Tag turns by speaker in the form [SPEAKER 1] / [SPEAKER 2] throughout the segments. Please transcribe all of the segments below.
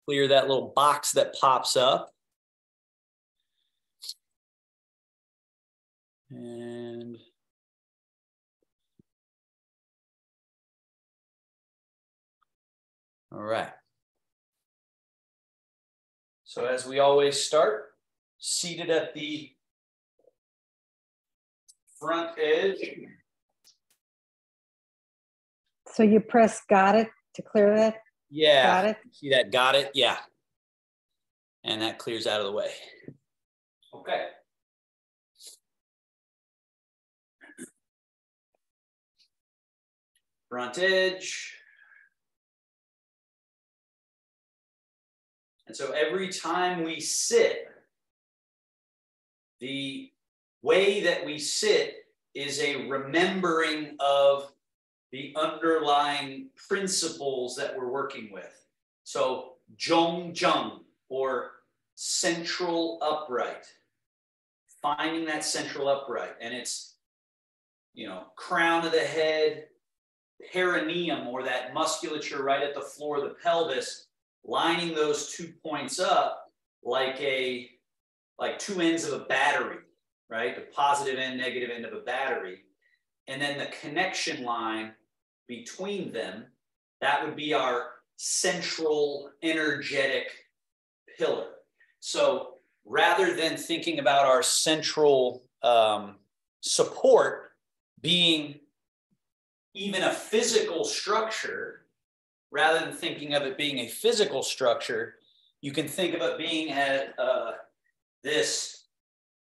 [SPEAKER 1] Clear that little box that pops up. And all right. So as we always start, seated at the front edge.
[SPEAKER 2] So you press got it to clear that?
[SPEAKER 1] Yeah.
[SPEAKER 2] Got it?
[SPEAKER 1] See that? Got it? Yeah. And that clears out of the way. Okay. Front edge. And so every time we sit, the way that we sit is a remembering of the underlying principles that we're working with. So zhong-zheng, or central upright. Finding that central upright. And it's, you know, crown of the head, perineum, or that musculature right at the floor of the pelvis, lining those 2 points up like two ends of a battery, right? The positive end, negative end of a battery. And then the connection line between them, that would be our central energetic pillar. So rather than thinking about our central support being even a physical structure, rather than thinking of it being a physical structure, you can think of it being at this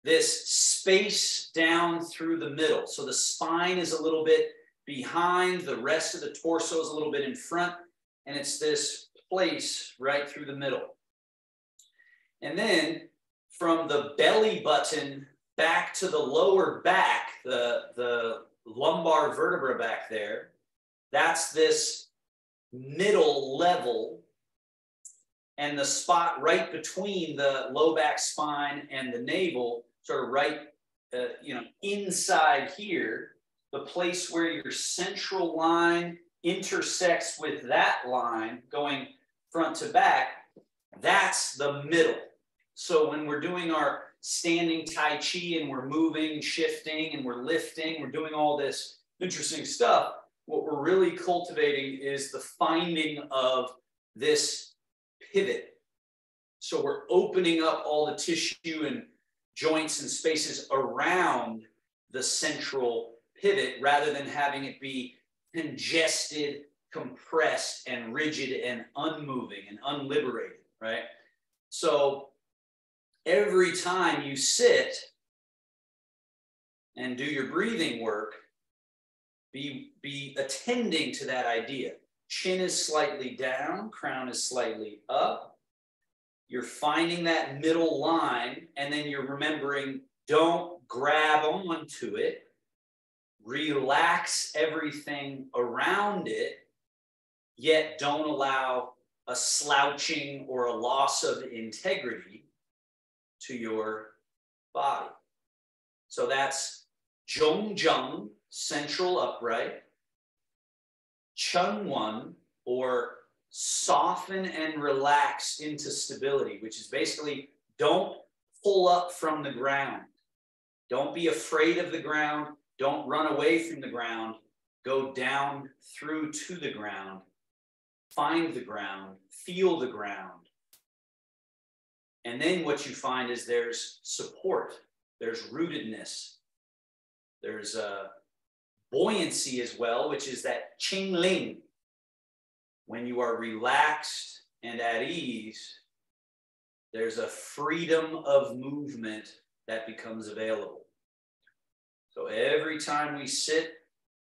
[SPEAKER 1] space down through the middle. So the spine is a little bit behind, the rest of the torso is a little bit in front, and it's this place right through the middle. And then from the belly button back to the lower back, the lumbar vertebra back there, that's this middle level, and the spot right between the low back spine and the navel, sort of right, inside here, the place where your central line intersects with that line going front to back, that's the middle. So when we're doing our standing Tai Chi and we're moving, shifting, and we're lifting, we're doing all this interesting stuff, what we're really cultivating is the finding of this pivot. So we're opening up all the tissue and joints and spaces around the central pivot rather than having it be congested, compressed, and rigid and unmoving and unliberated, right? So every time you sit and do your breathing work, be attending to that idea. Chin is slightly down, crown is slightly up. You're finding that middle line, and then you're remembering, don't grab onto it. Relax everything around it, yet don't allow a slouching or a loss of integrity to your body. So that's zhong-zheng, central upright. Cheng-wen, or soften and relax into stability, which is basically don't pull up from the ground. Don't be afraid of the ground. Don't run away from the ground. Go down through to the ground. Find the ground. Feel the ground. And then what you find is there's support. There's rootedness. There's buoyancy as well, which is that Qing Ling. When you are relaxed and at ease, there's a freedom of movement that becomes available. So every time we sit,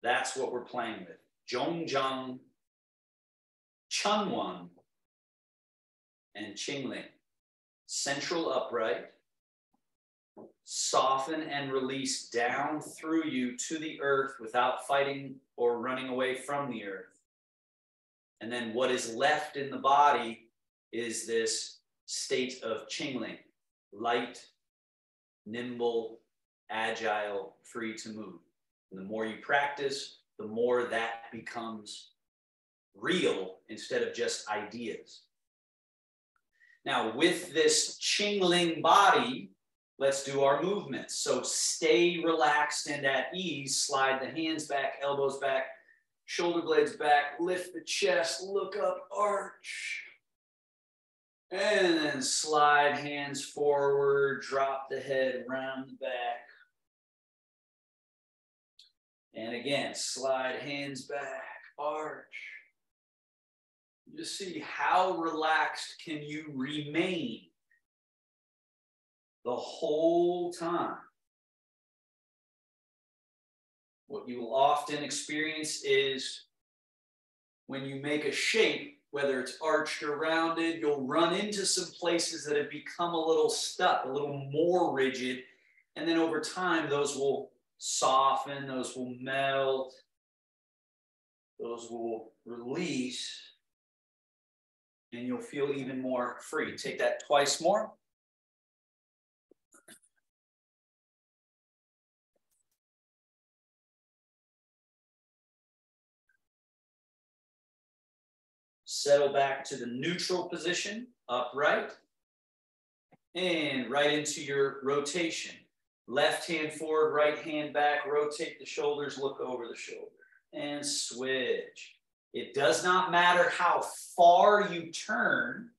[SPEAKER 1] that's what we're playing with. Zhong-zheng, Cheng-wen, and Qing-ling. Central upright, soften and release down through you to the earth without fighting or running away from the earth. And then what is left in the body is this state of Qing-ling, light, nimble, agile, free to move. And the more you practice, the more that becomes real instead of just ideas. Now, with this Qingling body, let's do our movements. So stay relaxed and at ease. Slide the hands back, elbows back, shoulder blades back, lift the chest, look up, arch. And then slide hands forward, drop the head, round the back. And again, slide hands back, arch. Just see how relaxed can you remain the whole time. What you will often experience is when you make a shape, whether it's arched or rounded, you'll run into some places that have become a little stuck, a little more rigid. And then over time, those will soften, those will melt, those will release, and you'll feel even more free. Take that twice more. Settle back to the neutral position, upright, and right into your rotation. Left hand forward, right hand back, rotate the shoulders, look over the shoulder, and switch. It does not matter how far you turn,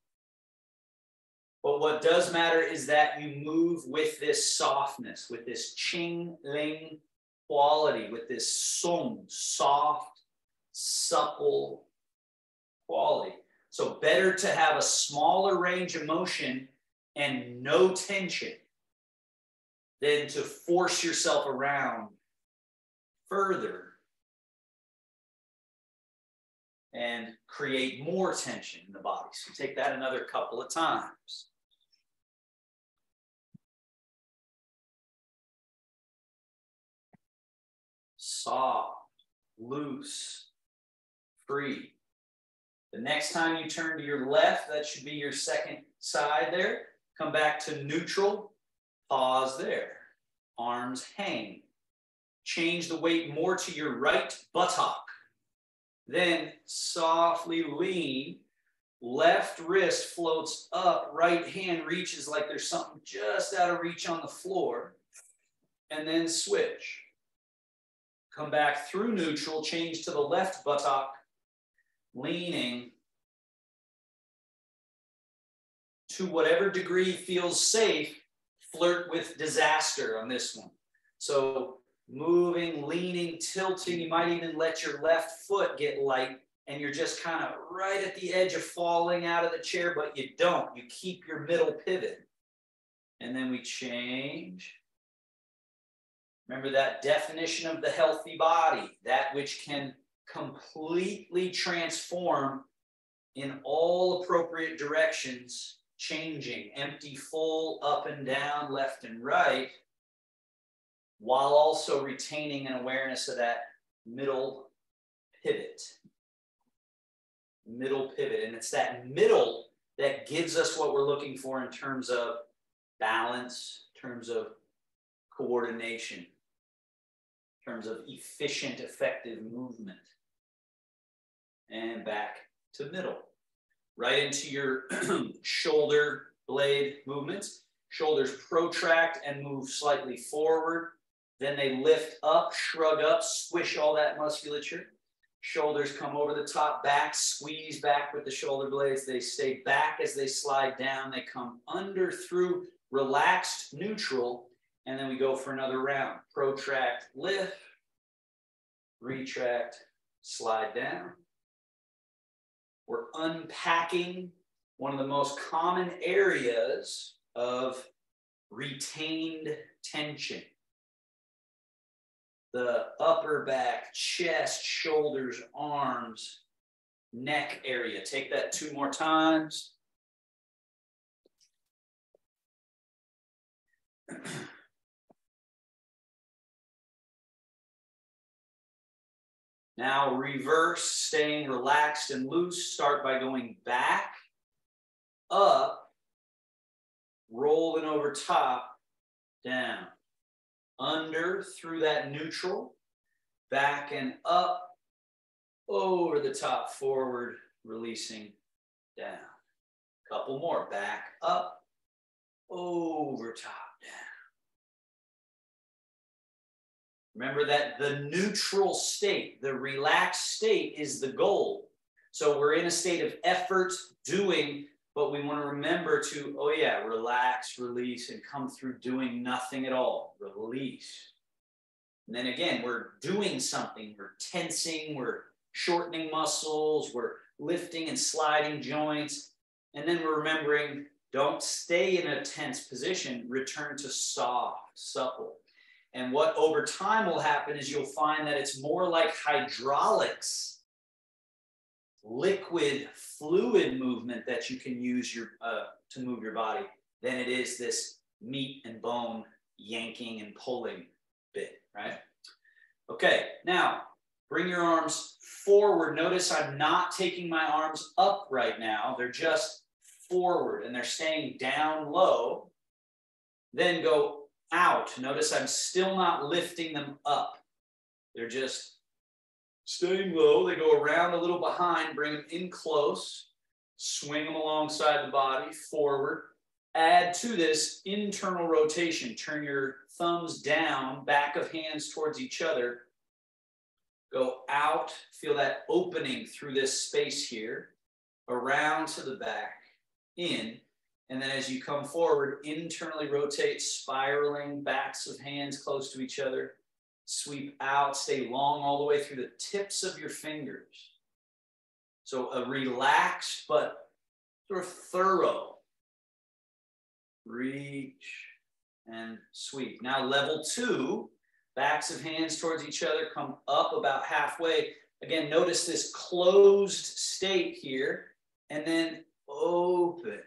[SPEAKER 1] but what does matter is that you move with this softness, with this Qingling quality, with this sung, soft, supple quality. So better to have a smaller range of motion and no tension than to force yourself around further and create more tension in the body. So take that another couple of times. Soft, loose, free. The next time you turn to your left, that should be your second side there. Come back to neutral, pause there. Arms hang. Change the weight more to your right buttock. Then softly lean. Left wrist floats up, right hand reaches like there's something just out of reach on the floor. And then switch. Come back through neutral, change to the left buttock, leaning to whatever degree feels safe. Flirt with disaster on this one. So moving, leaning, tilting, you might even let your left foot get light and you're just kind of right at the edge of falling out of the chair, but you don't. You keep your middle pivot. And then we change. Remember that definition of the healthy body, that which can completely transform in all appropriate directions, changing, empty, full, up and down, left and right, while also retaining an awareness of that middle pivot. Middle pivot. And it's that middle that gives us what we're looking for in terms of balance, in terms of coordination, in terms of efficient, effective movement. And back to middle. Right into your shoulder blade movements. Shoulders protract and move slightly forward. Then they lift up, shrug up, squish all that musculature. Shoulders come over the top, back, squeeze back with the shoulder blades. They stay back as they slide down. They come under through relaxed neutral. And then we go for another round. Protract, lift, retract, slide down. We're unpacking one of the most common areas of retained tension. The upper back, chest, shoulders, arms, neck area. Take that 2 more times. Now reverse, staying relaxed and loose. Start by going back, up, rolling over top, down. Under through that neutral, back and up, over the top, forward, releasing, down. Couple more. Back up, over, top, down. Remember that the neutral state, the relaxed state is the goal. So we're in a state of effort, doing, but we want to remember to, oh yeah, relax, release, and come through doing nothing at all. Release. And then again, we're doing something. We're tensing, we're shortening muscles, we're lifting and sliding joints. And then we're remembering, don't stay in a tense position. Return to soft, supple. And what over time will happen is you'll find that it's more like hydraulics, liquid, fluid movement that you can use to move your body than it is this meat and bone yanking and pulling bit, right? Okay, now bring your arms forward. Notice I'm not taking my arms up right now. They're just forward and they're staying down low. Then go out. Notice I'm still not lifting them up. They're just staying low. They go around a little behind, bring them in close, swing them alongside the body, forward. Add to this internal rotation. Turn your thumbs down, back of hands towards each other. Go out, feel that opening through this space here, around to the back, in. And then as you come forward, internally rotate, spiraling, backs of hands close to each other. Sweep out, stay long all the way through the tips of your fingers. So a relaxed but sort of thorough reach and sweep. Now level 2, backs of hands towards each other, come up about halfway. Again, notice this closed state here, and then open.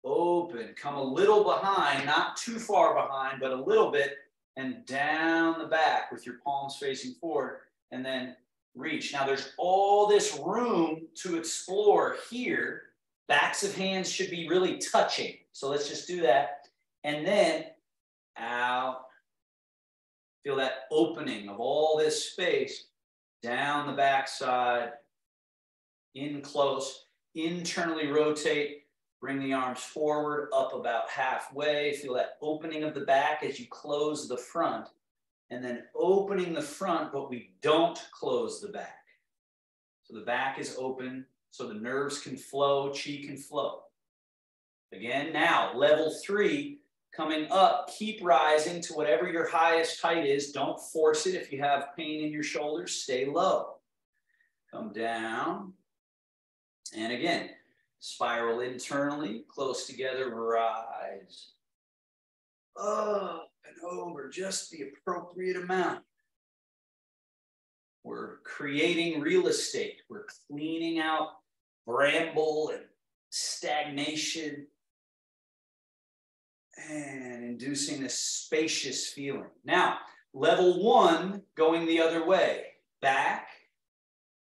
[SPEAKER 1] Open, come a little behind, not too far behind, but a little bit, and down the back with your palms facing forward, and then reach. Now there's all this room to explore here. Backs of hands should be really touching. So let's just do that. And then out. Feel that opening of all this space down the backside, in close, internally rotate. Bring the arms forward, up about halfway. Feel that opening of the back as you close the front. And then opening the front, but we don't close the back. So the back is open, so the nerves can flow, chi can flow. Again, now, level 3, coming up, keep rising to whatever your highest height is. Don't force it. If you have pain in your shoulders, stay low. Come down. And again, spiral internally, close together, rise. Up and over, just the appropriate amount. We're creating real estate. We're cleaning out bramble and stagnation and inducing this spacious feeling. Now, level 1, going the other way. Back,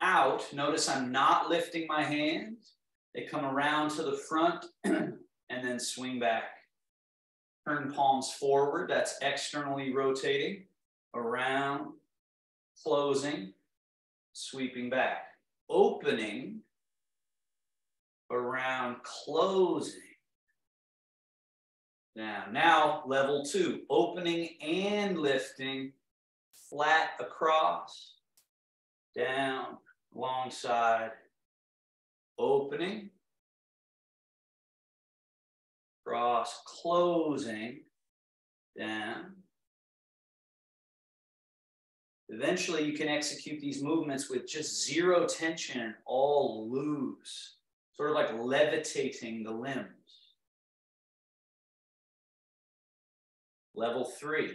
[SPEAKER 1] out. Notice I'm not lifting my hands. They come around to the front and then swing back. Turn palms forward. That's externally rotating. Around, closing, sweeping back. Opening, around, closing. Now level 2. Opening and lifting. Flat across. Down, alongside. Opening, cross, closing, down. Eventually, you can execute these movements with just zero tension and all loose, sort of like levitating the limbs. Level 3,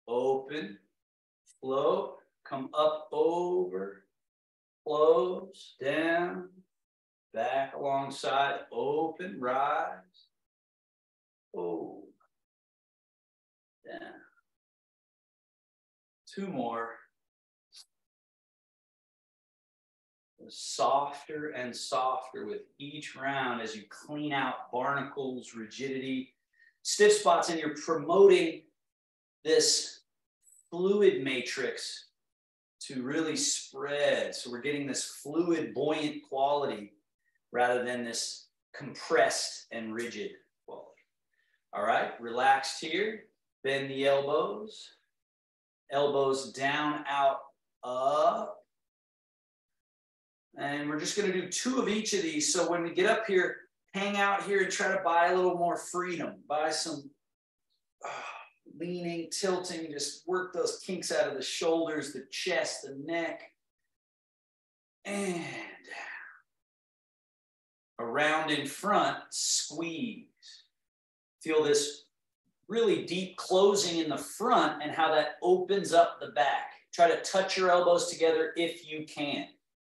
[SPEAKER 1] open, float, come up, over, close, down. Back alongside, open, rise, over, down. 2 more. Softer and softer with each round as you clean out barnacles, rigidity, stiff spots, and you're promoting this fluid matrix to really spread. So we're getting this fluid, buoyant quality rather than this compressed and rigid quality. All right, relaxed here. Bend the elbows. Elbows down, out, up. And we're just going to do 2 of each of these. So when we get up here, hang out here and try to buy a little more freedom. Buy some leaning, tilting. Just work those kinks out of the shoulders, the chest, the neck. And around in front, squeeze. Feel this really deep closing in the front and how that opens up the back. Try to touch your elbows together if you can.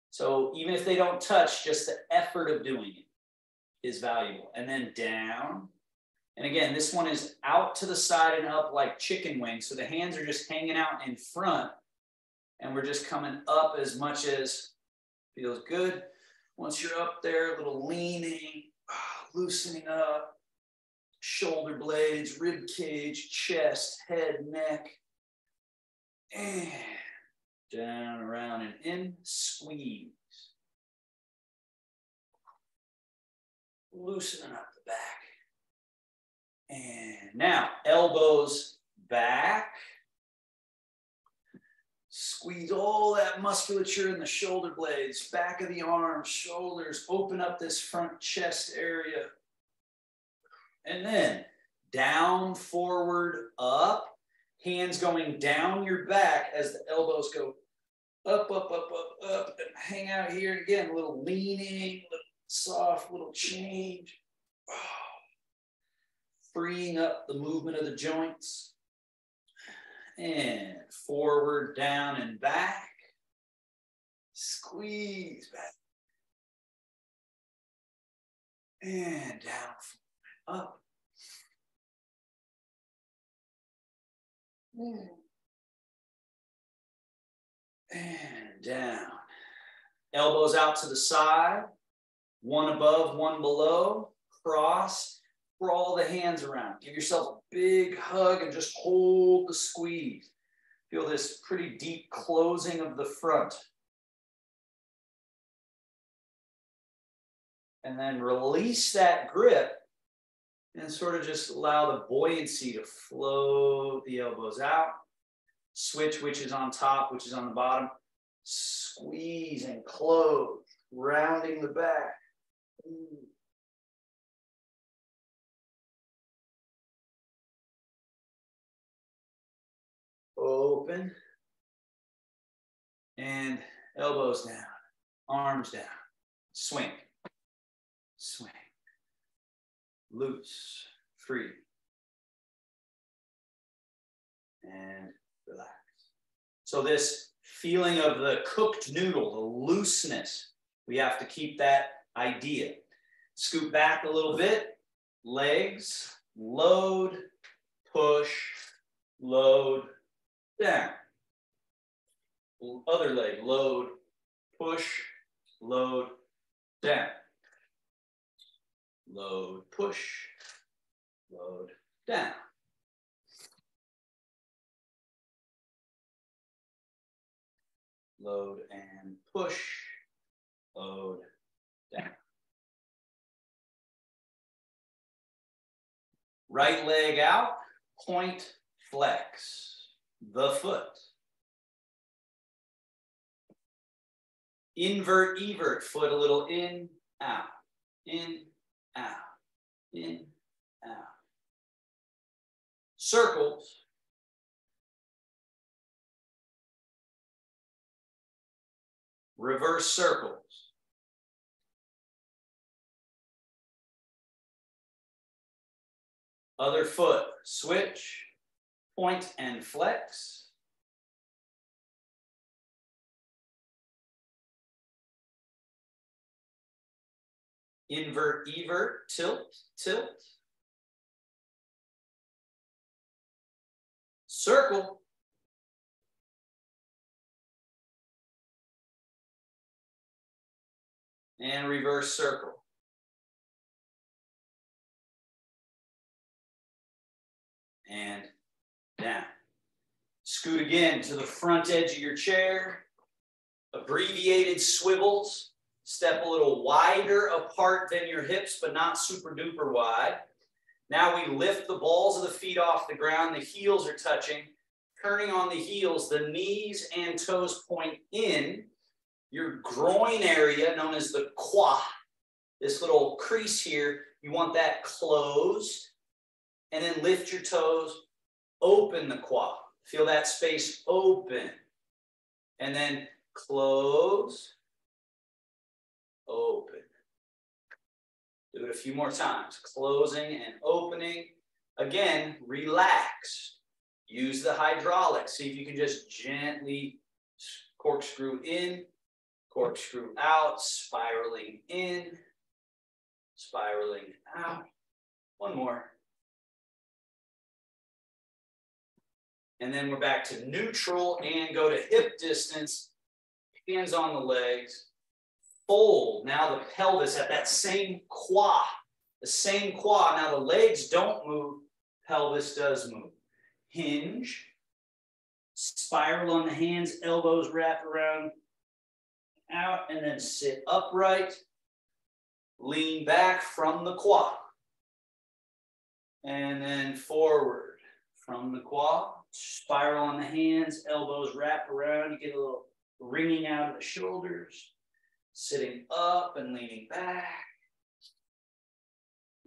[SPEAKER 1] So even if they don't touch, just the effort of doing it is valuable. And then down. And again, this one is out to the side and up like chicken wings. So the hands are just hanging out in front. And we're just coming up as much as feels good. Once you're up there, a little leaning, loosening up, shoulder blades, rib cage, chest, head, neck, and down, around, and in, squeeze. Loosening up the back. And now, elbows back. Squeeze all that musculature in the shoulder blades, back of the arms, shoulders, open up this front chest area. And then down, forward, up, hands going down your back as the elbows go up, up, up, up, up, and hang out here. And again, a little leaning, a little soft, little change. Freeing up the movement of the joints. And forward, down, and back. Squeeze back. And down, up. And down. Elbows out to the side. One above, one below. Cross. Crawl the hands around. Give yourself a big hug and just hold the squeeze. Feel this pretty deep closing of the front. And then release that grip and sort of just allow the buoyancy to float the elbows out. Switch which is on top, which is on the bottom. Squeeze and close, rounding the back. Open. And elbows down, arms down. Swing. Swing. Loose, free. And relax. So this feeling of the cooked noodle, the looseness, we have to keep that idea. Scoot back a little bit. Legs, load, push, load, down. Other leg, load, push, load, down. Load, push, load, down. Load and push, load, down. Right leg out, point, flex. The foot. Invert, evert, foot a little in, out, in, out, in, out. Circles. Reverse circles. Other foot, switch. Point and flex. Invert, evert, tilt, tilt. Circle. And reverse circle. And down. Scoot again to the front edge of your chair. Abbreviated swivels. Step a little wider apart than your hips, but not super duper wide. Now we lift the balls of the feet off the ground. The heels are touching. Turning on the heels, the knees and toes point in. Your groin area, known as the quad, this little crease here, you want that closed. And then lift your toes, open the quad. Feel that space open. And then close, open. Do it a few more times. Closing and opening. Again, relax. Use the hydraulics. See if you can just gently corkscrew in, corkscrew out, spiraling in, spiraling out. One more. And then we're back to neutral and go to hip distance. Hands on the legs. Fold. Now the pelvis at that same quad. The same quad. Now the legs don't move. Pelvis does move. Hinge. Spiral on the hands. Elbows wrap around. Out. And then sit upright. Lean back from the quad. And then forward from the quad. Spiral on the hands. Elbows wrap around. You get a little wringing out of the shoulders. Sitting up and leaning back.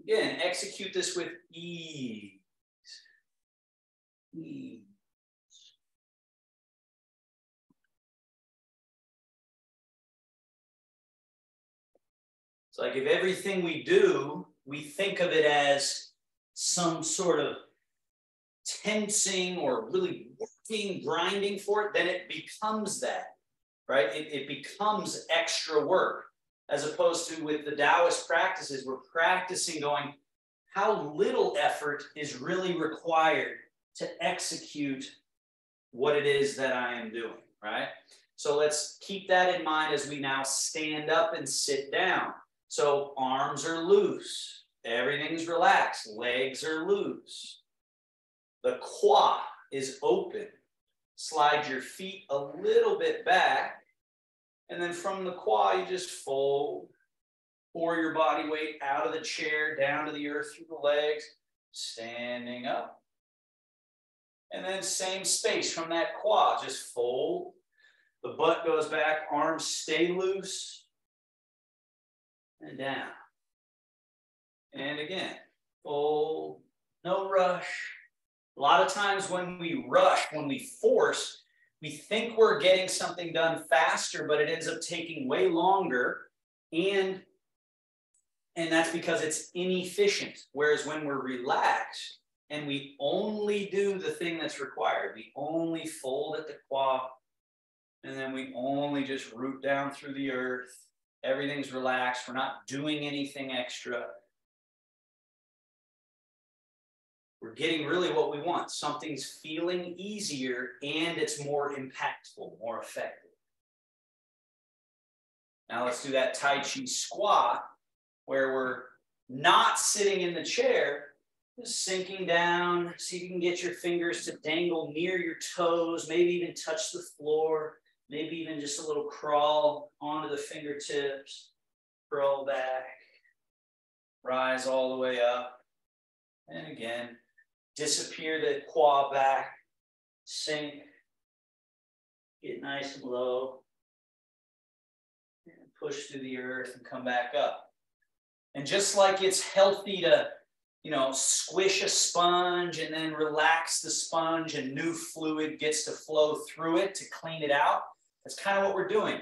[SPEAKER 1] Again, execute this with ease. Ease. It's like if everything we do, we think of it as some sort of tensing or really working, grinding for it, then it becomes that. Right? It becomes extra work, as opposed to with the Taoist practices, we're practicing going, how little effort is really required to execute what it is that I am doing, right? So let's keep that in mind as we now stand up and sit down. So arms are loose, everything's relaxed, legs are loose. The quad is open. Slide your feet a little bit back. And then from the quad, you just fold. Pour your body weight out of the chair, down to the earth through the legs. Standing up. And then same space from that quad. Just fold. The butt goes back. Arms stay loose. And down. And again. Fold. No rush. A lot of times when we rush, when we force, we think we're getting something done faster, but it ends up taking way longer. And that's because it's inefficient. Whereas when we're relaxed and we only do the thing that's required, we only fold at the quad, and then we only just root down through the earth. Everything's relaxed. We're not doing anything extra. We're getting really what we want. Something's feeling easier and it's more impactful, more effective. Now let's do that Tai Chi squat where we're not sitting in the chair, just sinking down. See if you can get your fingers to dangle near your toes, maybe even touch the floor, maybe even just a little crawl onto the fingertips, crawl back, rise all the way up, and again, disappear the quad back, sink, get nice and low, and push through the earth and come back up. And just like it's healthy to, squish a sponge and then relax the sponge and new fluid gets to flow through it to clean it out, that's kind of what we're doing,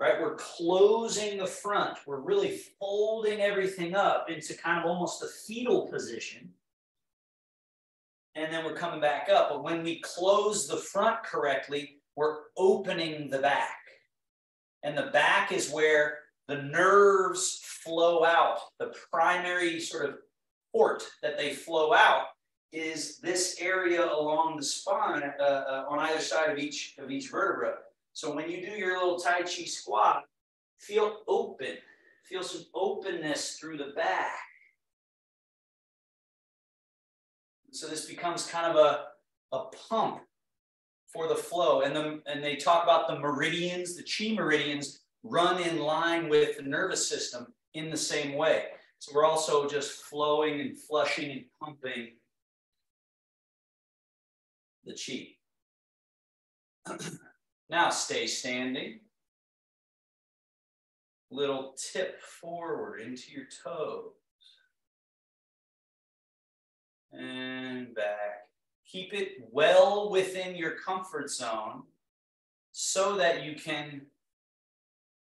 [SPEAKER 1] right? We're closing the front. We're really folding everything up into kind of almost a fetal position. And then we're coming back up. But when we close the front correctly, we're opening the back. And the back is where the nerves flow out. The primary sort of port that they flow out is this area along the spine on either side of each vertebra. So when you do your little Tai Chi squat, feel open. Feel some openness through the back. So this becomes kind of a pump for the flow. And they talk about the meridians, the chi meridians run in line with the nervous system in the same way. So we're also just flowing and flushing and pumping the chi. Now stay standing. Little tip forward into your toes. And back. Keep it well within your comfort zone so that you can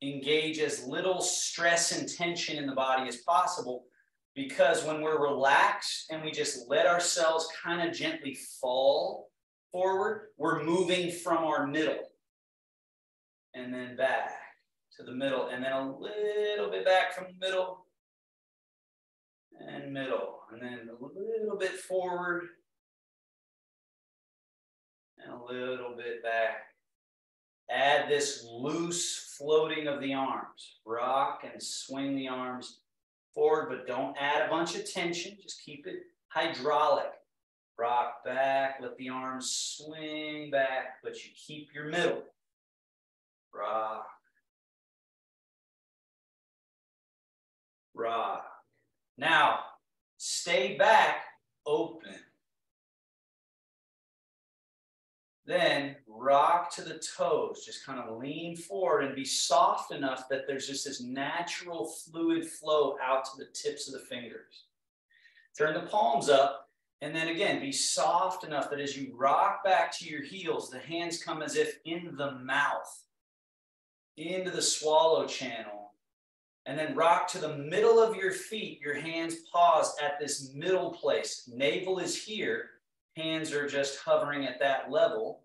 [SPEAKER 1] engage as little stress and tension in the body as possible, because when we're relaxed and we just let ourselves kind of gently fall forward, we're moving from our middle and then back to the middle and then a little bit back from the middle and middle and then a little bit forward and a little bit back. Add this loose floating of the arms. Rock and swing the arms forward, but don't add a bunch of tension. Just keep it hydraulic. Rock back, let the arms swing back, but you keep your middle. Rock. Rock. Now, stay back, open. Then rock to the toes, just kind of lean forward and be soft enough that there's just this natural fluid flow out to the tips of the fingers. Turn the palms up, and then again, be soft enough that as you rock back to your heels, the hands come as if in the mouth, into the swallow channel, and then rock to the middle of your feet. Your hands pause at this middle place. Navel is here. Hands are just hovering at that level.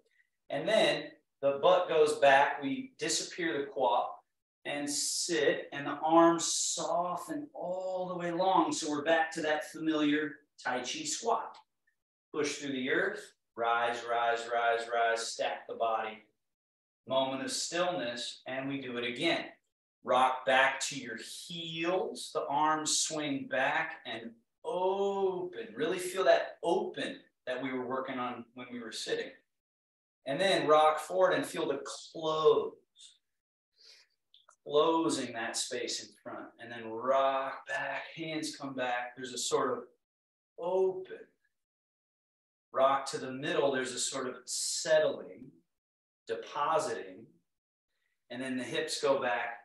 [SPEAKER 1] And then the butt goes back. We disappear the quad and sit, and the arms soften all the way long. So we're back to that familiar Tai Chi squat. Push through the earth, rise, rise, rise, rise, stack the body. Moment of stillness, and we do it again. Rock back to your heels. The arms swing back and open. Really feel that open that we were working on when we were sitting. And then rock forward and feel the close. Closing that space in front. And then rock back, hands come back. There's a sort of open. Rock to the middle, there's a sort of settling, depositing. And then the hips go back,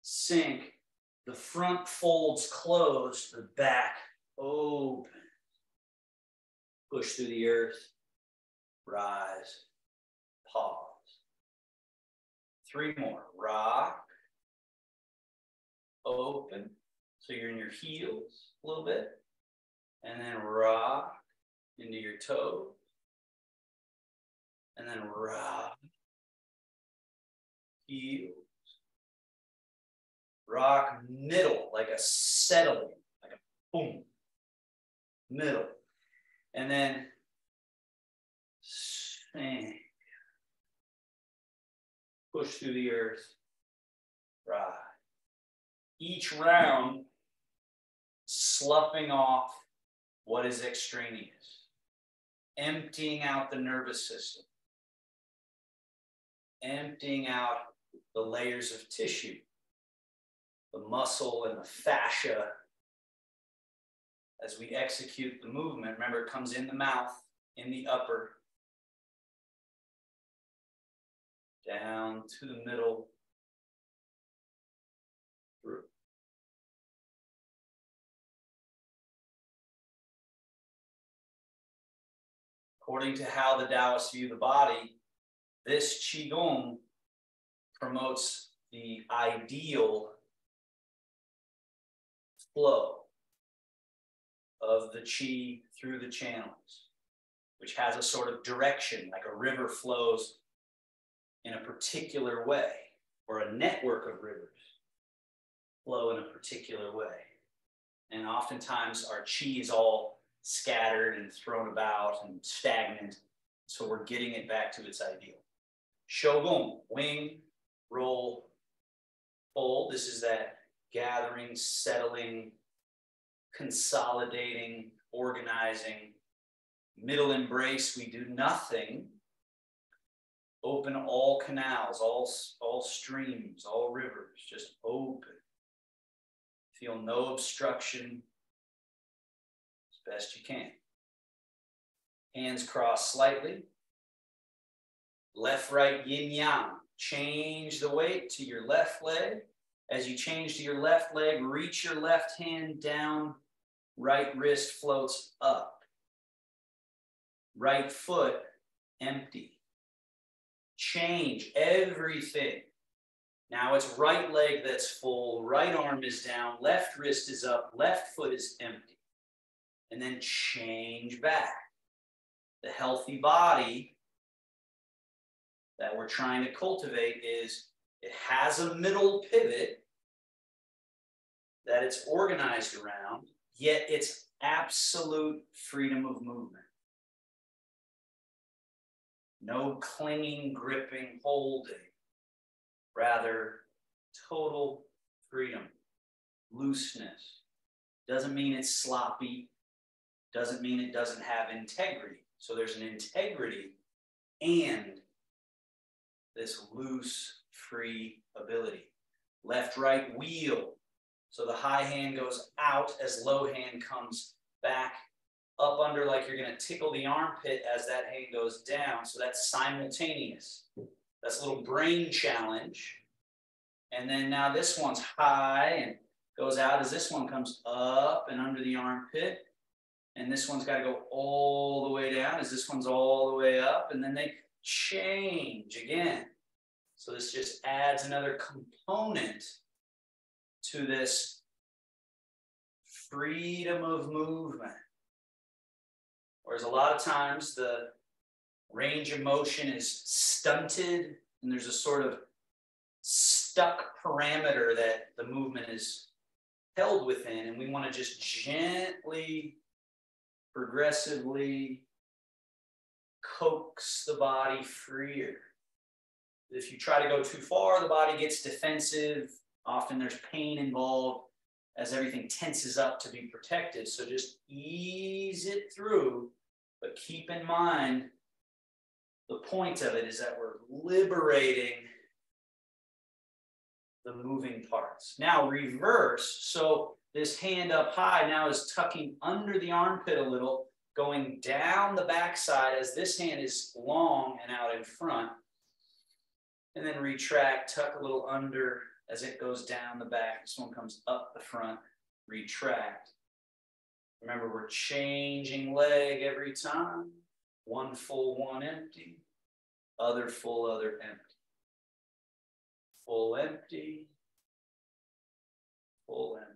[SPEAKER 1] sink. The front folds closed, the back open. Push through the earth, rise, pause. 3 more. Rock, open. So you're in your heels a little bit. And then rock into your toes. And then rock, heels. Rock middle, like a settling, like a boom. Middle. And then sink. Push through the earth. Rise. Each round, sloughing off what is extraneous. Emptying out the nervous system. Emptying out the layers of tissue. The muscle and the fascia. As we execute the movement, remember it comes in the mouth, in the upper, down to the middle, through. According to how the Taoists view the body, this Qigong promotes the ideal flow of the Qi through the channels, which has a sort of direction, like a river flows in a particular way, or a network of rivers flow in a particular way. And oftentimes our Qi is all scattered and thrown about and stagnant, so we're getting it back to its ideal. Shogun, wing, roll, fold. This is that gathering, settling, consolidating, organizing. Middle embrace, we do nothing, Open all canals, all streams, all rivers, just open. Feel no obstruction as best you can. Hands crossed slightly. Left, right, yin yang. Change the weight to your left leg. As you change to your left leg, reach your left hand down. Right wrist floats up. Right foot empty. Change everything. Now it's right leg that's full, right arm is down, left wrist is up, left foot is empty. And then change back. The healthy body that we're trying to cultivate is it has a middle pivot that it's organized around, yet it's absolute freedom of movement. No clinging, gripping, holding. Rather, total freedom, looseness. Doesn't mean it's sloppy. Doesn't mean it doesn't have integrity. So there's an integrity and this loose, free ability. Left, right, wheel. So the high hand goes out as low hand comes back up under, like you're going to tickle the armpit as that hand goes down. So that's simultaneous. That's a little brain challenge. And then now this one's high and goes out as this one comes up and under the armpit. And this one's got to go all the way down as this one's all the way up. And then they change again. So this just adds another component to this freedom of movement. Whereas a lot of times the range of motion is stunted and there's a sort of stuck parameter that the movement is held within, and we want to just gently, progressively coax the body freer. If you try to go too far, the body gets defensive. Often there's pain involved as everything tenses up to be protected. So just ease it through, but keep in mind the point of it is that we're liberating the moving parts. Now reverse. So this hand up high now is tucking under the armpit a little, going down the backside as this hand is long and out in front. And then retract, tuck a little under as it goes down the back. This one comes up the front, retract. Remember, we're changing leg every time. One full, one empty. Other full, other empty. Full, empty. Full, empty.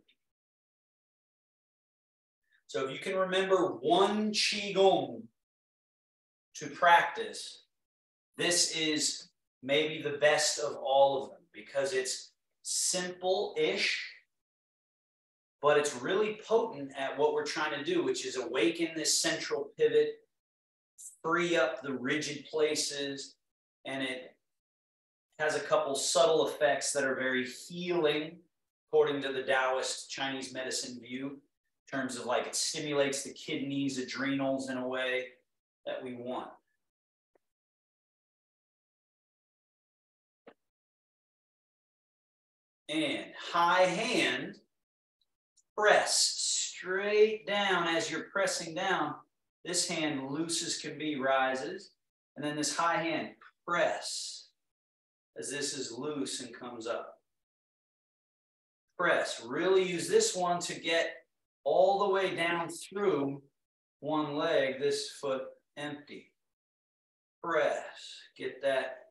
[SPEAKER 1] So if you can remember one Qigong to practice, this is maybe the best of all of them because it's simple-ish, but it's really potent at what we're trying to do, which is awaken this central pivot, free up the rigid places, and it has a couple subtle effects that are very healing, according to the Taoist Chinese medicine view, in terms of like it stimulates the kidneys, adrenals in a way that we want. And high hand, press straight down. As you're pressing down, this hand loose as can be rises. And then this high hand, press as this is loose and comes up. Press. Really use this one to get all the way down through one leg, this foot empty. Press. Get that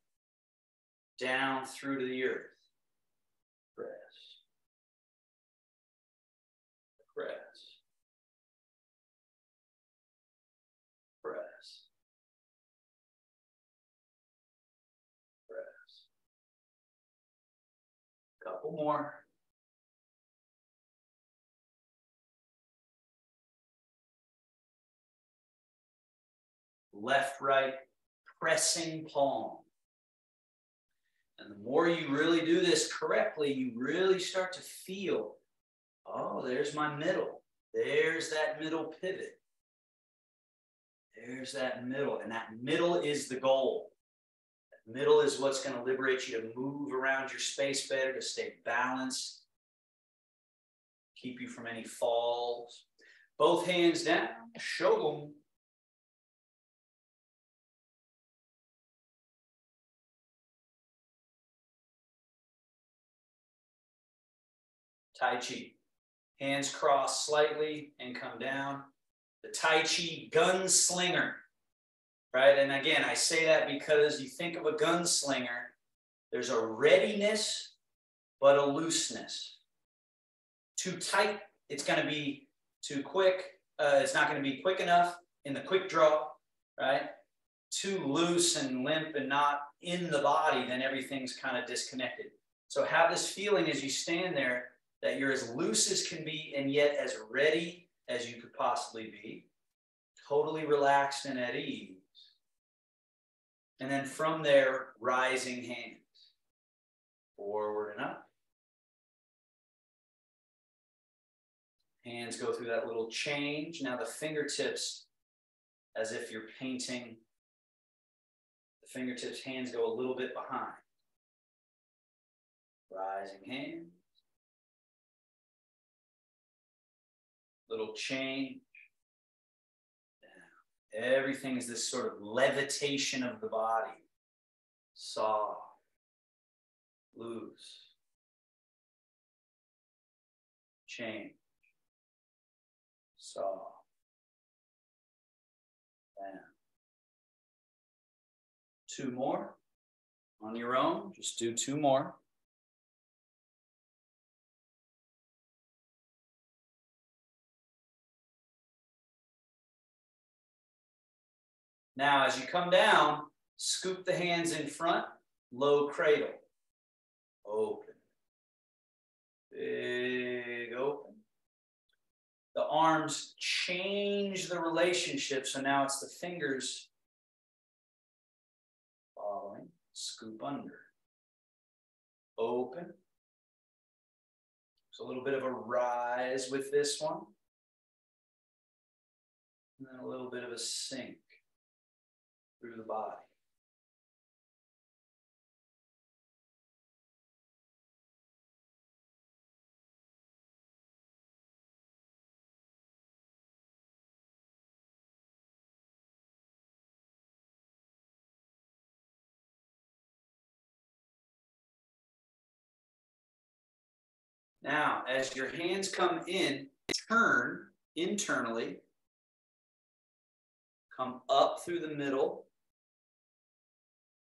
[SPEAKER 1] down through to the earth. Press. Press. Press. Press. Couple more. Left, right, pressing palm. And the more you really do this correctly, you really start to feel, oh, there's my middle. There's that middle pivot. There's that middle. And that middle is the goal. That Middle is what's going to liberate you to move around your space better, to stay balanced, keep you from any falls. Both hands down, show them. Tai Chi. Hands cross slightly and come down. The Tai Chi gunslinger, right? And again, I say that because you think of a gunslinger, there's a readiness, but a looseness. Too tight, it's going to be too quick. It's not going to be quick enough in the quick draw, right? Too loose and limp and not in the body, then everything's kind of disconnected. So have this feeling as you stand there that you're as loose as can be and yet as ready as you could possibly be. Totally relaxed and at ease. And then from there, rising hands. Forward and up. Hands go through that little change. Now the fingertips, as if you're painting, the fingertips, hands go a little bit behind. Rising hands. Little change. Down. Everything is this sort of levitation of the body. Soft. Loose. Change. Soft. Down. 2 more. On your own, just do 2 more. Now, as you come down, scoop the hands in front, low cradle. Open. Big open. The arms change the relationship, so now it's the fingers following. Scoop under. Open. There's a little bit of a rise with this one. And then a little bit of a sink through the body. Now, as your hands come in, turn internally, come up through the middle,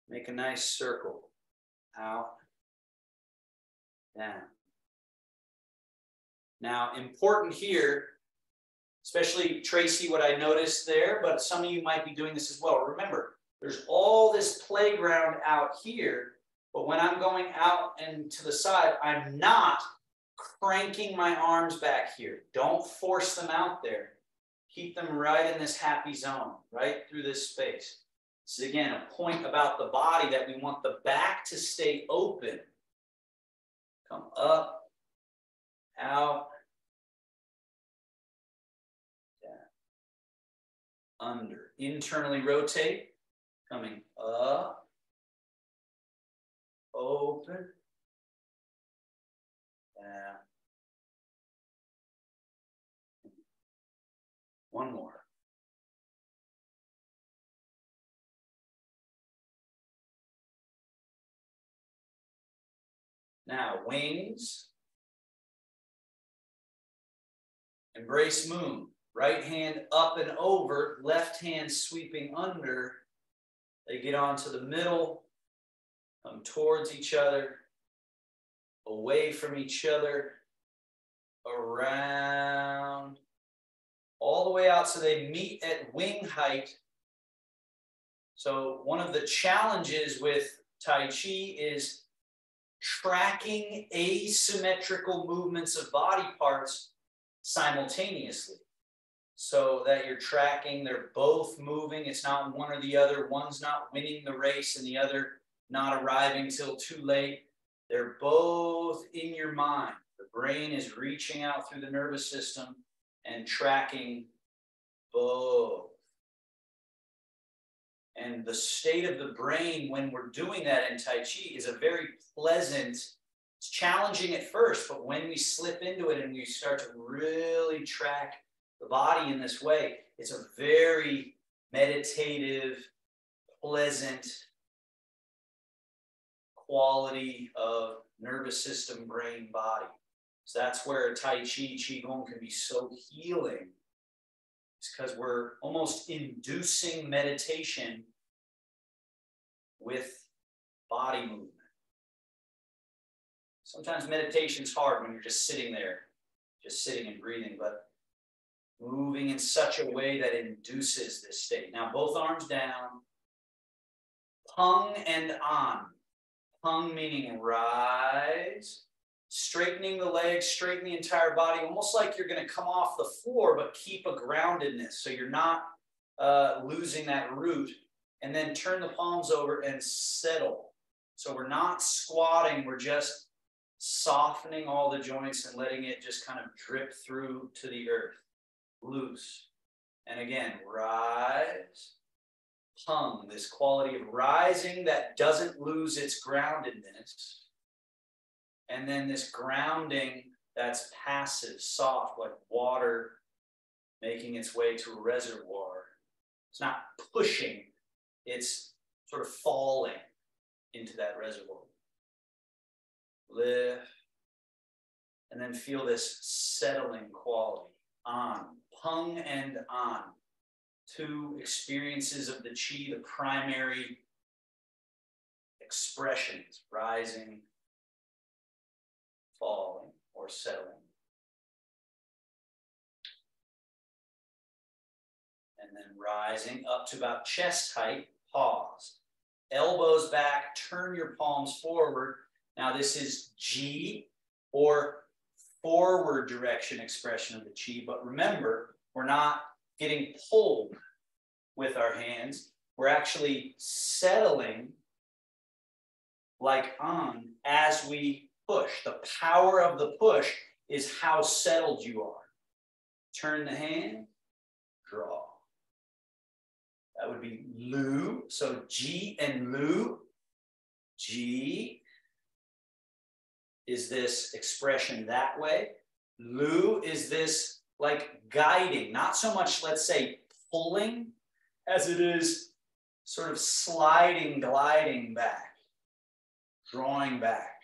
[SPEAKER 1] make a nice circle, out, down. Now, important here, especially Tracy, what I noticed there, but some of you might be doing this as well. Remember, there's all this playground out here, but when I'm going out and to the side, I'm not cranking my arms back here. Don't force them out there. Keep them right in this happy zone, right through this space. This is, again, a point about the body that we want the back to stay open. Come up, out, down, under. Internally rotate, coming up, open, down. One more. Now, wings. Embrace moon. Right hand up and over, left hand sweeping under. They get onto the middle, come towards each other, away from each other, around, all the way out so they meet at wing height. So one of the challenges with Tai Chi is tracking asymmetrical movements of body parts simultaneously. So that you're tracking, they're both moving. It's not one or the other. One's not winning the race and the other not arriving till too late. They're both in your mind. The brain is reaching out through the nervous system and tracking both. And the state of the brain when we're doing that in Tai Chi is a very pleasant, it's challenging at first, but when we slip into it and we start to really track the body in this way, it's a very meditative, pleasant quality of nervous system, brain, body. So that's where Tai Chi, Qigong can be so healing. It's because we're almost inducing meditation with body movement. Sometimes meditation's hard when you're just sitting there, just sitting and breathing, but moving in such a way that induces this state. Now, both arms down, pung and an. Pung meaning rise, straightening the legs, straighten the entire body, almost like you're going to come off the floor, but keep a groundedness. So you're not losing that root. And then turn the palms over and settle. So we're not squatting, we're just softening all the joints and letting it just kind of drip through to the earth. Loose. And again, rise. Pung, this quality of rising that doesn't lose its groundedness. And then this grounding that's passive, soft, like water making its way to a reservoir. It's not pushing, it's sort of falling into that reservoir. Lift. And then feel this settling quality. An, pung and an. Two experiences of the Qi, the primary expressions, rising, falling, or settling. And then rising up to about chest height, pause. Elbows back, turn your palms forward. Now this is Ji, or forward direction expression of the Qi, but remember, we're not getting pulled with our hands. We're actually settling like on as we push. The power of the push is how settled you are. Turn the hand, draw. That would be Lu. So Ji and Lu. Ji is this expression that way. Lu is this like guiding, not so much, let's say, pulling, as it is sort of sliding, gliding back, drawing back.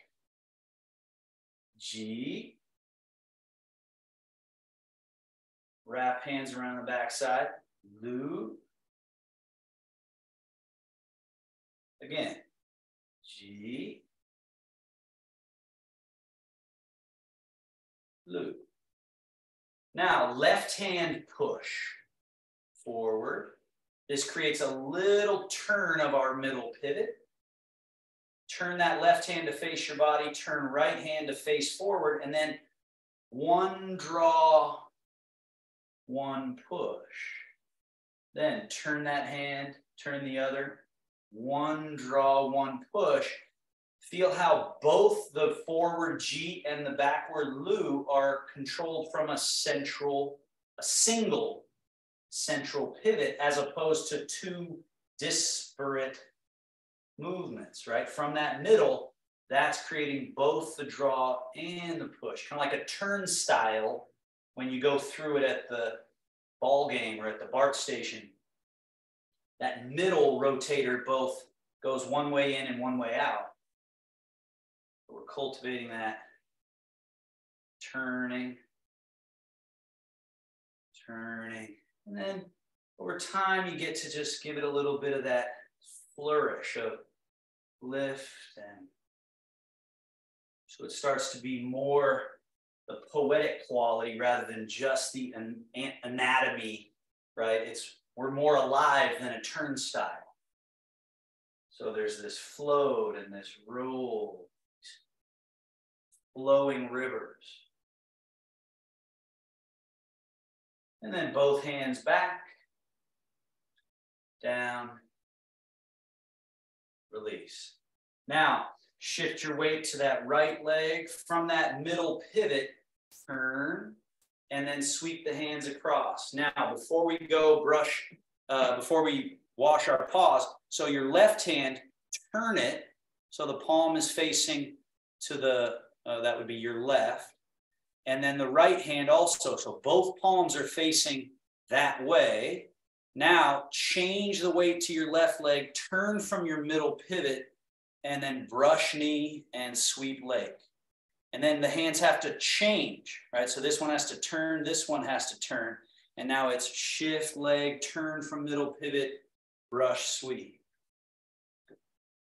[SPEAKER 1] Ji. Wrap hands around the backside. Lu. Again. Ji. Lu. Now, left hand push forward. This creates a little turn of our middle pivot. Turn that left hand to face your body, turn right hand to face forward, and then one draw, one push. Then turn that hand, turn the other, one draw, one push. Feel how both the forward Ji and the backward Lu are controlled from a single central pivot, as opposed to two disparate movements, right? From that middle, that's creating both the draw and the push, kind of like a turnstile when you go through it at the ball game or at the BART station. That middle rotator both goes one way in and one way out. We're cultivating that turning, and then over time you get to just give it a little bit of that flourish of lift, and so it starts to be more the poetic quality rather than just the anatomy, right? We're more alive than a turnstile. So there's this float and this roll, flowing rivers. And then both hands back, down, release. Now, shift your weight to that right leg. From that middle pivot, turn, and then sweep the hands across. Now, before we wash our paws. So your left hand, turn it so the palm is facing to the, that would be your left. And then the right hand also. So both palms are facing that way. Now change the weight to your left leg, turn from your middle pivot, and then brush knee and sweep leg. And then the hands have to change, right? So this one has to turn, this one has to turn. And now it's shift leg, turn from middle pivot, brush sweep.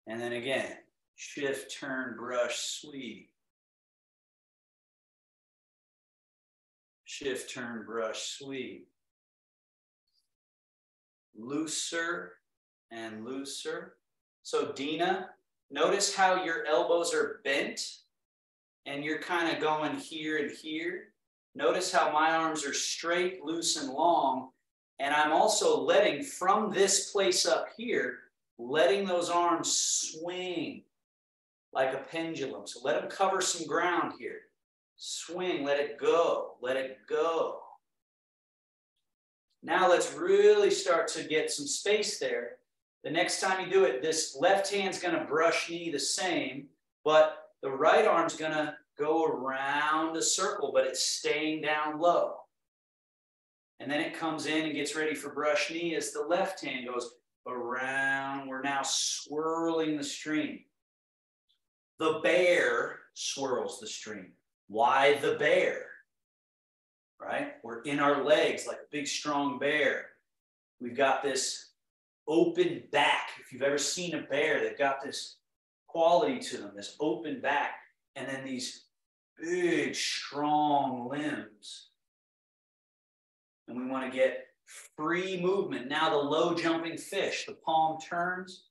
[SPEAKER 1] And then again, shift, turn, brush, sweep. Shift, turn, brush, sweep. Looser and looser. So Dina, notice how your elbows are bent and you're kind of going here and here. Notice how my arms are straight, loose, and long. And I'm also letting from this place up here, letting those arms swing like a pendulum. So let them cover some ground here. Swing, let it go, let it go. Now let's really start to get some space there. The next time you do it, this left hand's gonna brush knee the same, but the right arm's gonna go around a circle, but it's staying down low. And then it comes in and gets ready for brush knee as the left hand goes around. We're now swirling the stream. The bear swirls the stream. Why the bear? Right? We're in our legs like a big, strong bear. We've got this open back. If you've ever seen a bear, they've got this quality to them, this open back, and then these big, strong limbs. And we want to get free movement. Now the low jumping fish, the palm turns,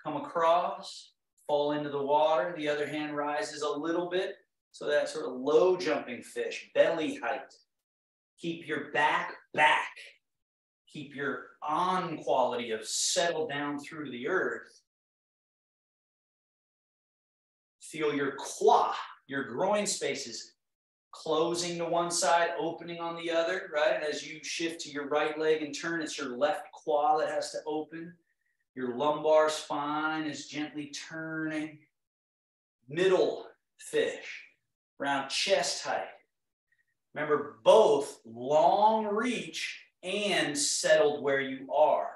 [SPEAKER 1] come across, fall into the water. The other hand rises a little bit. So that sort of low jumping fish, belly height. Keep your back back. Keep your on quality of settle down through the earth. Feel your quad, your groin spaces closing to one side, opening on the other, right? And as you shift to your right leg and turn, it's your left quad that has to open. Your lumbar spine is gently turning. Middle fish, around chest height. Remember, both long reach and settled where you are.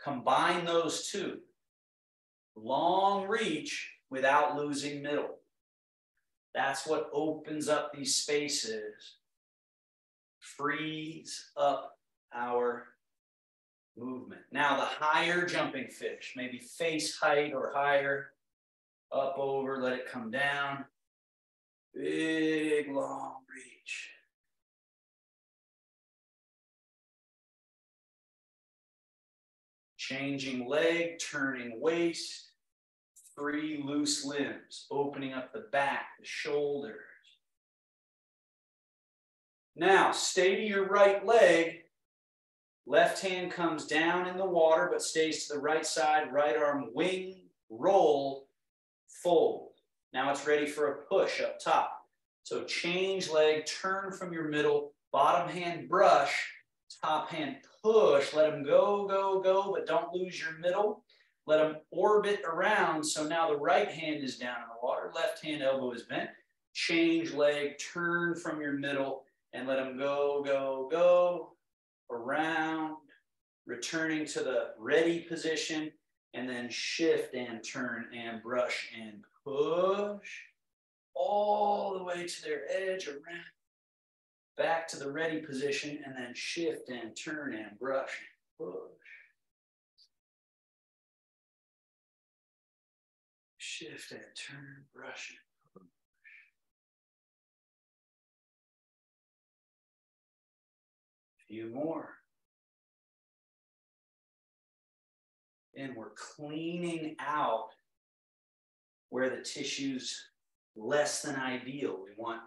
[SPEAKER 1] Combine those two. Long reach without losing middle. That's what opens up these spaces, frees up our movement. Now the higher jumping fish, maybe face height or higher, up over, let it come down. Big, long reach. Changing leg, turning waist, free, loose limbs, opening up the back, the shoulders. Now, stay to your right leg. Left hand comes down in the water, but stays to the right side. Right arm wing, roll, fold. Now it's ready for a push up top. So change leg, turn from your middle, bottom hand brush, top hand push. Let them go, go, go, but don't lose your middle. Let them orbit around. So now the right hand is down in the water, left hand elbow is bent. Change leg, turn from your middle, and let them go, go, go, around, returning to the ready position, and then shift and turn and brush and push all the way to their edge, around, back to the ready position, and then shift and turn and brush and push. Shift and turn, brush and push. A few more. And we're cleaning out where the tissue's less than ideal. We want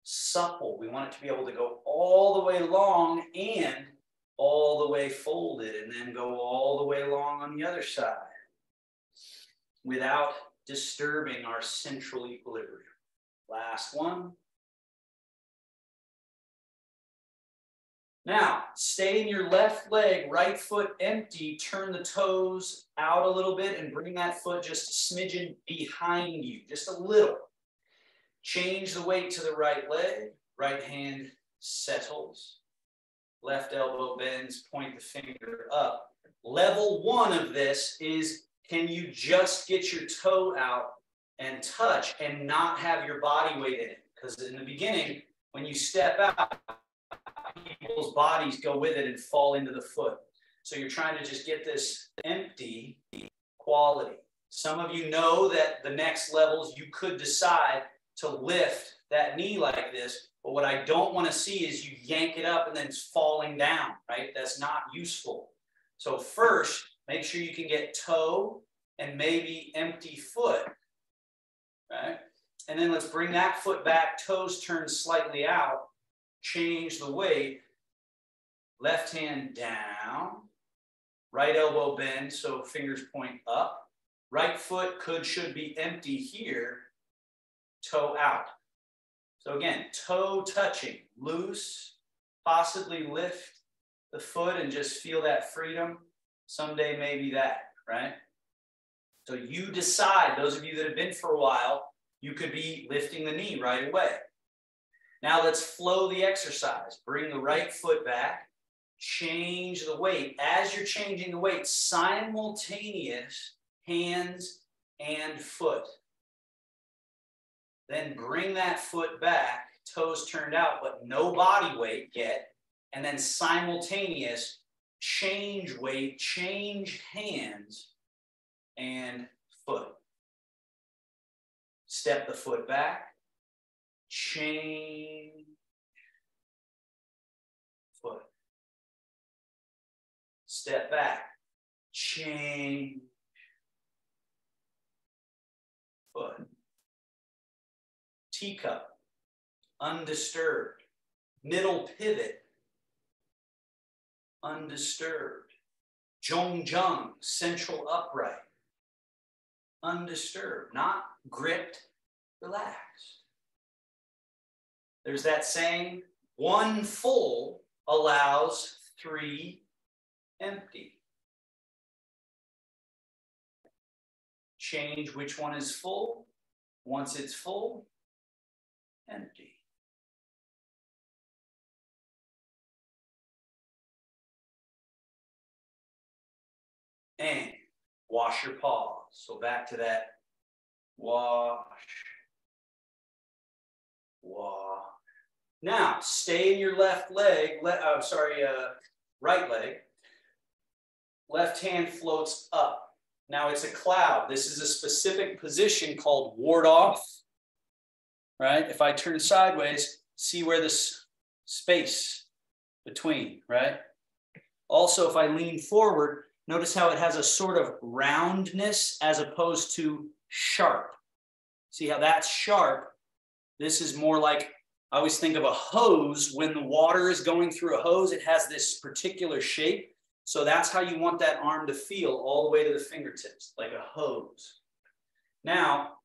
[SPEAKER 1] supple. We want it to be able to go all the way long and all the way folded, and then go all the way long on the other side without disturbing our central equilibrium. Last one. Now, stay in your left leg, right foot empty, turn the toes out a little bit and bring that foot just a smidgen behind you, just a little. Change the weight to the right leg, right hand settles, left elbow bends, point the finger up. Level one of this is, can you just get your toe out and touch and not have your body weight in it? Because in the beginning, when you step out, people's bodies go with it and fall into the foot. So you're trying to just get this empty quality. Some of you know that the next levels you could decide to lift that knee like this, but what I don't want to see is you yank it up and then it's falling down, right? That's not useful. So first, make sure you can get toe and maybe empty foot, right? And then let's bring that foot back, toes turned slightly out, change the weight, left hand down, right elbow bend, so fingers point up, right foot should be empty here, toe out. So again, toe touching, loose, possibly lift the foot and just feel that freedom. Someday maybe that, right? So you decide, those of you that have been for a while, you could be lifting the knee right away. Now let's flow the exercise. Bring the right foot back, change the weight. As you're changing the weight, simultaneous hands and foot. Then bring that foot back, toes turned out, but no body weight yet. And then simultaneous, change weight, change hands and foot. Step the foot back, change foot. Step back, change foot. Teacup, undisturbed. Middle pivot, undisturbed. Zhongjung, central upright, undisturbed, not gripped, relaxed. There's that saying, one full allows three empty. Change which one is full. Once it's full, empty. And wash your paws. So back to that wash, wash. Now stay in your left leg, right leg. Left hand floats up. Now it's a cloud. This is a specific position called ward off. Right? If I turn sideways, see where this space between, right? Also, if I lean forward, notice how it has a sort of roundness as opposed to sharp. See how that's sharp? This is more like, I always think of a hose. When the water is going through a hose, it has this particular shape. So that's how you want that arm to feel all the way to the fingertips, like a hose. Now,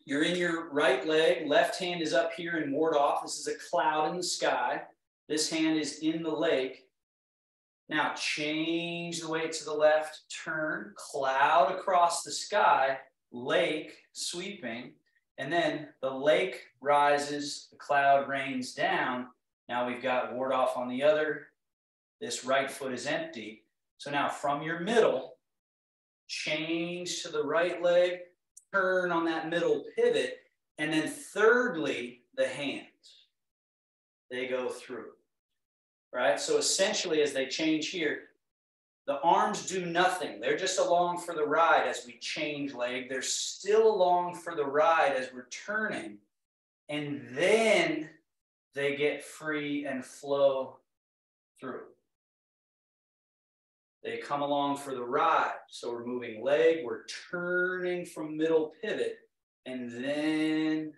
[SPEAKER 1] you're in your right leg, left hand is up here in ward off. This is a cloud in the sky. This hand is in the lake. Now change the weight to the left, turn, cloud across the sky, lake sweeping, and then the lake rises, the cloud rains down. Now we've got ward off on the other. This right foot is empty. So now from your middle, change to the right leg, turn on that middle pivot, and then thirdly, the hands. They go through, right? So essentially as they change here, the arms do nothing. They're just along for the ride as we change leg. They're still along for the ride as we're turning. And then they get free and flow through. They come along for the ride. So we're moving leg, we're turning from middle pivot, and then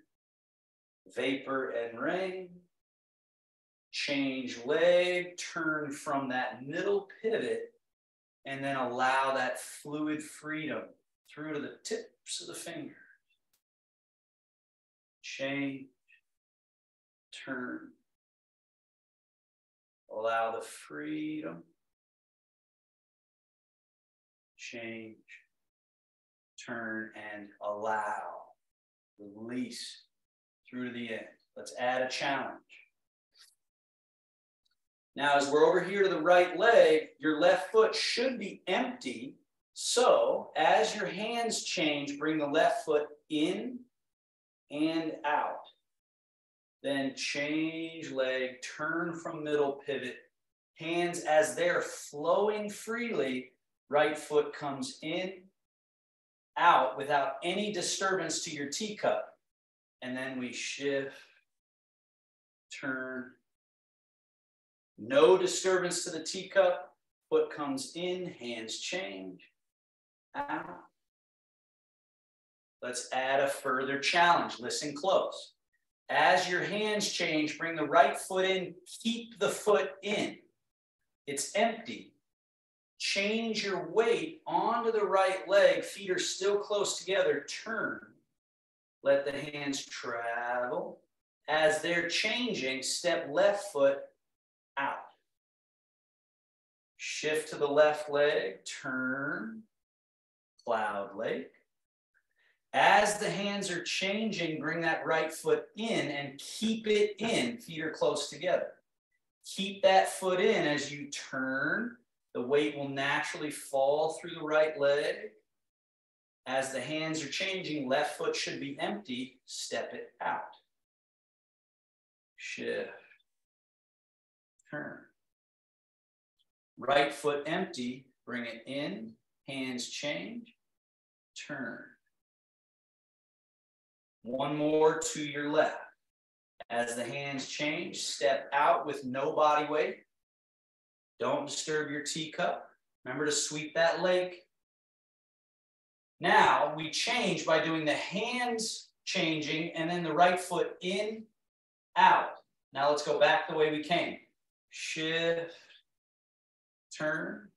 [SPEAKER 1] vapor and rain. Change leg, turn from that middle pivot, and then allow that fluid freedom through to the tips of the fingers. Change, turn, Allow the freedom. Change. Turn and allow. Release through to the end. Let's add a challenge. Now, as we're over here to the right leg, your left foot should be empty. So, as your hands change, bring the left foot in and out. Then change leg, turn from middle pivot. Hands as they're flowing freely, right foot comes in, out without any disturbance to your teacup. And then we shift, turn. No disturbance to the teacup. Foot comes in, hands change, out. Let's add a further challenge. Listen close. As your hands change, bring the right foot in, keep the foot in. It's empty. Change your weight onto the right leg. Feet are still close together. Turn. Let the hands travel. As they're changing, step left foot out. Shift to the left leg. Turn. Cloud lake. As the hands are changing, bring that right foot in and keep it in. Feet are close together. Keep that foot in as you turn. The weight will naturally fall through the right leg. As the hands are changing, left foot should be empty. Step it out. Shift. Turn. Right foot empty. Bring it in. Hands change. Turn. One more to your left. As the hands change, step out with no body weight. Don't disturb your teacup. Remember to sweep that lake. Now we change by doing the hands changing and then the right foot in, out. Now let's go back the way we came. Shift, turn,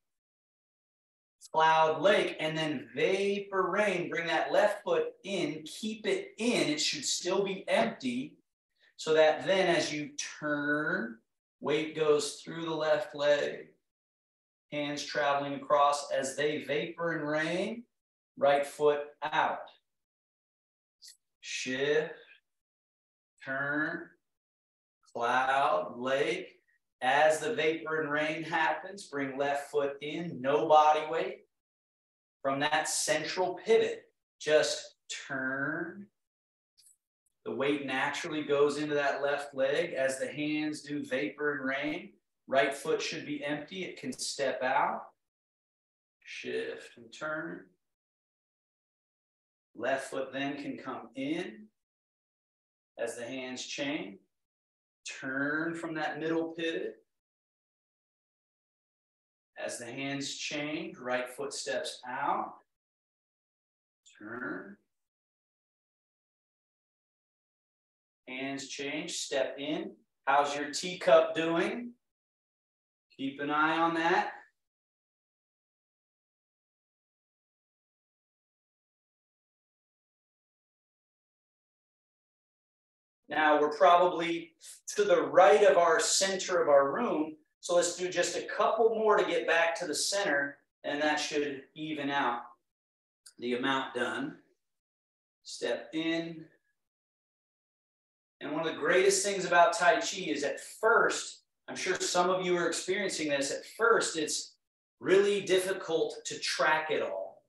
[SPEAKER 1] cloud lake, and then vapor rain. Bring that left foot in, keep it in. It should still be empty so that then as you turn, weight goes through the left leg, hands traveling across as they vapor and rain, right foot out. Shift, turn, cloud, lake. As the vapor and rain happens, bring left foot in, no body weight. From that central pivot, just turn. The weight naturally goes into that left leg as the hands do vapor and rain. Right foot should be empty. It can step out. Shift and turn. Left foot then can come in as the hands change. Turn from that middle pivot. As the hands change, right foot steps out. Turn. Hands change, step in. How's your teacup doing? Keep an eye on that. Now we're probably to the right of our center of our room. So let's do just a couple more to get back to the center, and that should even out the amount done. Step in. And one of the greatest things about Tai Chi is at first, I'm sure some of you are experiencing this, at first it's really difficult to track it all.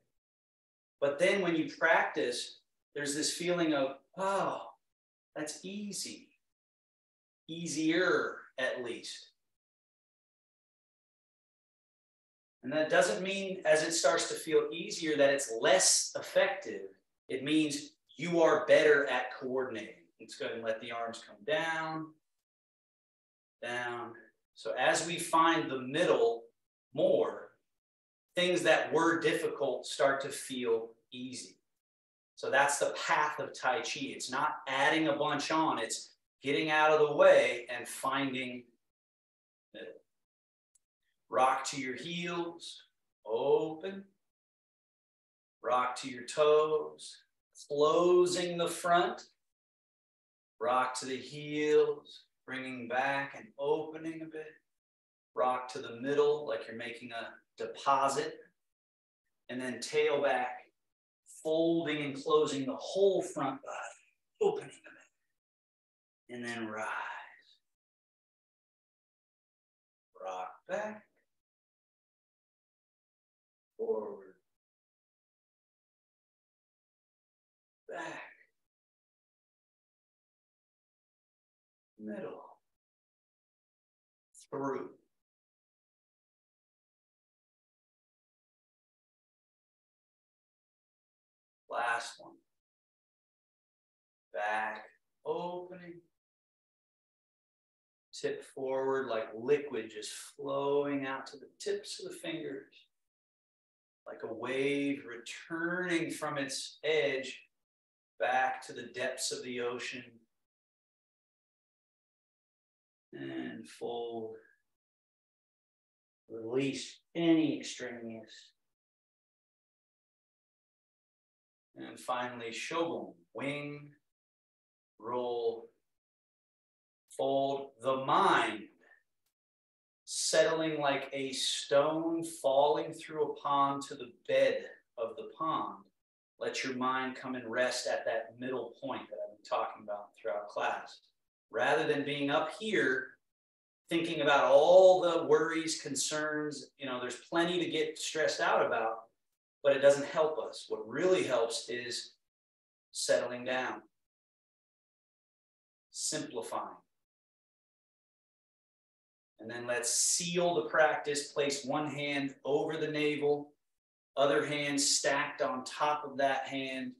[SPEAKER 1] But then when you practice, there's this feeling of, oh, that's easy. Easier, at least. And that doesn't mean as it starts to feel easier that it's less effective. It means you are better at coordinating. Let's go ahead and let the arms come down, down. So as we find the middle more, things that were difficult start to feel easy. So that's the path of Tai Chi. It's not adding a bunch on, it's getting out of the way and finding middle. Rock to your heels, open. Rock to your toes, closing the front. Rock to the heels, bringing back and opening a bit. Rock to the middle like you're making a deposit. And then tail back, folding and closing the whole front body, opening them. And then rise. Rock back. Forward. Back. Middle. Through. Last one. Back, opening. Tip forward like liquid just flowing out to the tips of the fingers. Like a wave returning from its edge back to the depths of the ocean. And fold. Release any extraneous. And finally, shogun, wing, roll, fold. The mind, settling like a stone falling through a pond to the bed of the pond. Let your mind come and rest at that middle point that I've been talking about throughout class. Rather than being up here, thinking about all the worries, concerns, there's plenty to get stressed out about, but it doesn't help us. What really helps is settling down, simplifying. And then let's seal the practice. Place one hand over the navel, other hand stacked on top of that hand.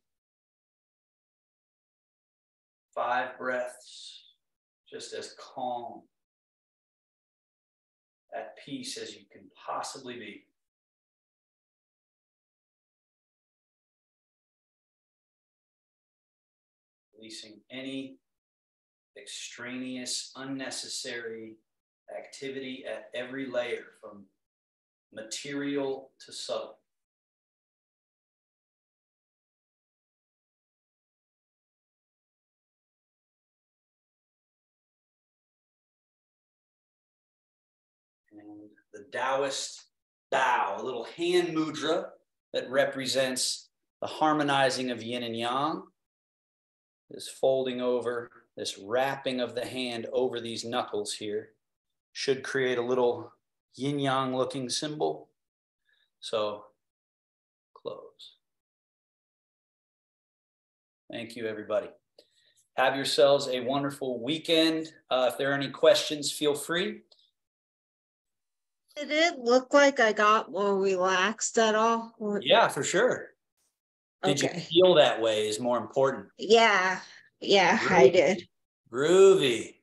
[SPEAKER 1] 5 breaths, just as calm, at peace as you can possibly be. Releasing any extraneous, unnecessary activity at every layer, from material to subtle. And the Taoist bow, a little hand mudra that represents the harmonizing of yin and yang. This folding over, this wrapping of the hand over these knuckles here should create a little yin-yang looking symbol. So close. Thank you, everybody. Have yourselves a wonderful weekend. If there are any questions, feel free.
[SPEAKER 3] Did it look like I got more relaxed at all?
[SPEAKER 1] Yeah, for sure. Did
[SPEAKER 3] Okay.
[SPEAKER 1] you feel that way is more important.
[SPEAKER 3] Yeah,
[SPEAKER 1] Groovy.
[SPEAKER 3] I did.
[SPEAKER 1] Groovy.